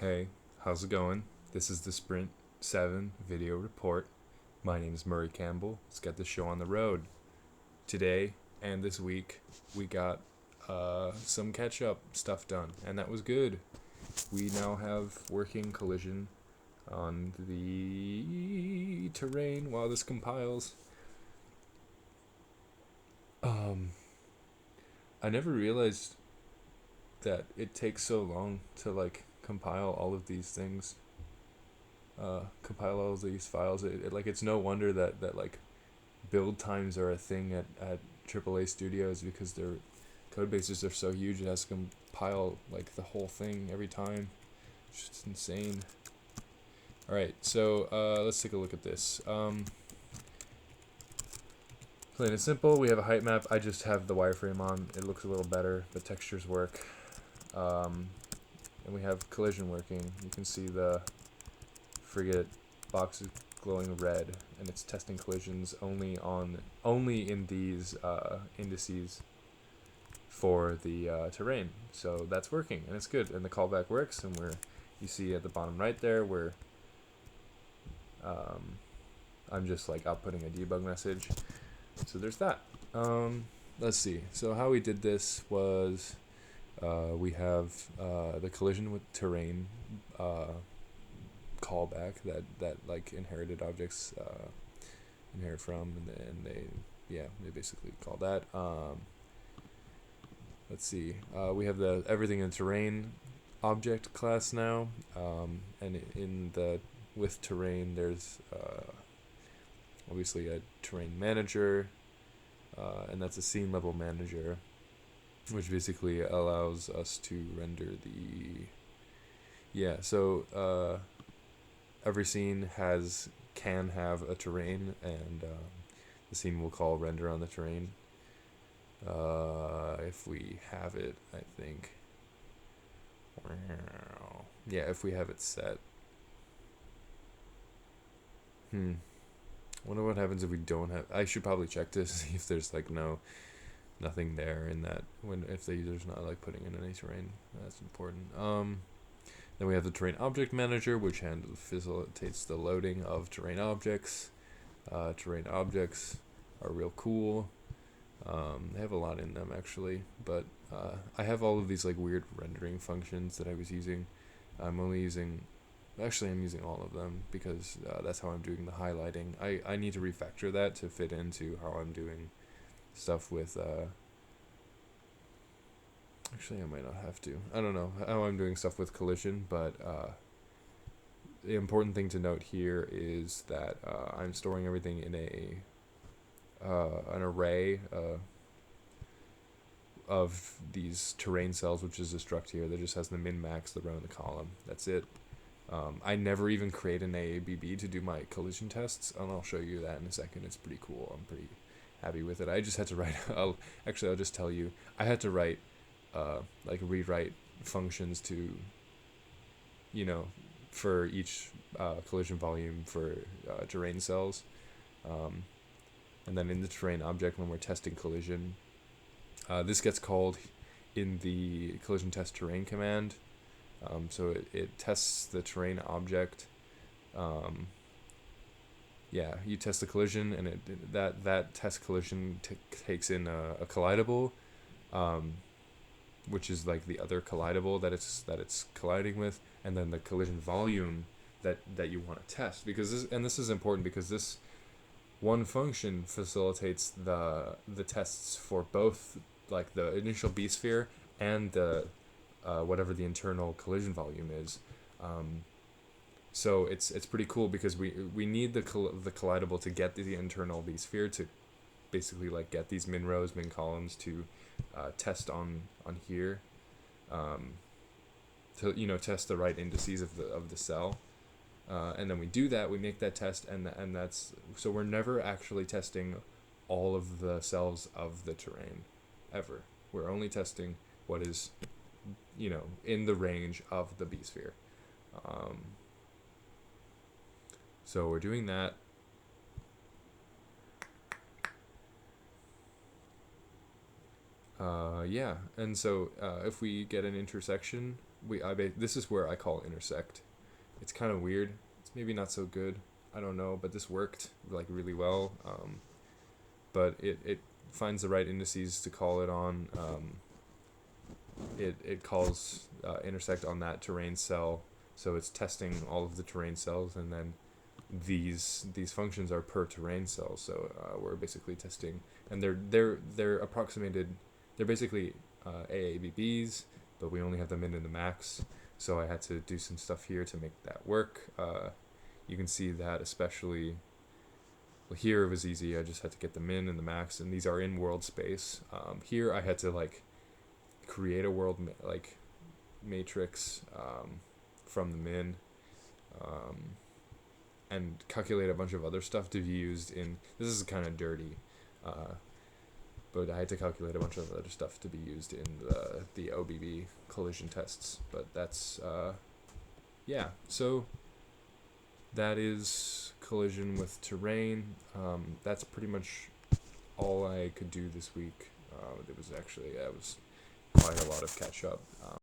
Hey, how's it going? This is the Sprint 7 video report. My name is Murray Campbell. Let's get the show on the road. Today and this week, we got some catch up stuff done, and that was good. We now have working collision on the terrain while this compiles. I never realized that it takes so long to compile all of these things, compile all of these files. It's no wonder that build times are a thing at AAA studios, because their code bases are so huge. It has to compile the whole thing every time. It's just insane. All right, so let's take a look at this. Plain and simple, we have a height map. I just have the wireframe on. It looks a little better. The textures work. And we have collision working. You can see the frigate box is glowing red, and it's testing collisions only in these indices for the terrain. So that's working, and it's good. And the callback works, and you see at the bottom right there where I'm just outputting a debug message. So there's that. Let's see. So how we did this was we have the collision with terrain callback that inherited objects inherit from, and they basically call that. Let's see. We have the everything in terrain object class now, and in the with terrain there's obviously a terrain manager, and that's a scene level manager, which basically allows us to render every scene can have a terrain, and the scene will call render on the terrain if we have it, I think. Yeah, if we have it set. Wonder what happens if we don't have. I should probably check to see if there's nothing there in that if the user's not putting in any terrain. That's important. Then we have the terrain object manager, which facilitates the loading of terrain objects. Terrain objects are real cool. They have a lot in them actually, but I have all of these weird rendering functions that I was using. I'm using all of them because that's how I'm doing the highlighting. I need to refactor that to fit into how I'm doing stuff with actually I might not have to. I don't know how I'm doing stuff with collision, but the important thing to note here is that I'm storing everything in an array of these terrain cells, which is a struct here that just has the min max, the row, and the column. That's it. I never even create an AABB to do my collision tests, and I'll show you that in a second. It's pretty cool. I'm pretty happy with it. I just had to write. I'll just tell you. I had to write, rewrite functions to, for each collision volume for terrain cells, and then in the terrain object when we're testing collision, this gets called in the collision test terrain command. So it tests the terrain object. You test the collision, and that test collision takes in a collidable, which is the other collidable that it's colliding with, and then the collision volume that you want to test, because this is important because this one function facilitates the tests for both the initial vSphere and the whatever the internal collision volume is. So it's pretty cool because we need the collidable to get the internal vSphere to basically get these min rows, min columns to test on here, to test the right indices of the cell, and then we do that, we make that test, and that's so we're never actually testing all of the cells of the terrain ever. We're only testing what is in the range of the vSphere. So we're doing that. And so if we get an intersection this is where I call intersect. It's kind of weird. It's maybe not so good. I don't know, but this worked like really well. But it finds the right indices to call it on. It calls intersect on that terrain cell, so it's testing all of the terrain cells, and then these functions are per terrain cell. So we're basically testing, and they're approximated. They're basically AABBs, but we only have the min and the max. So I had to do some stuff here to make that work. You can see that especially. Well, here it was easy. I just had to get the min and the max, and these are in world space. Here I had to like create a world matrix from the min, and calculate a bunch of other stuff to be used in. This is kind of dirty, but I had to calculate a bunch of other stuff to be used in the OBB collision tests. But that's yeah. So that is collision with terrain. That's pretty much all I could do this week. It was quite a lot of catch up.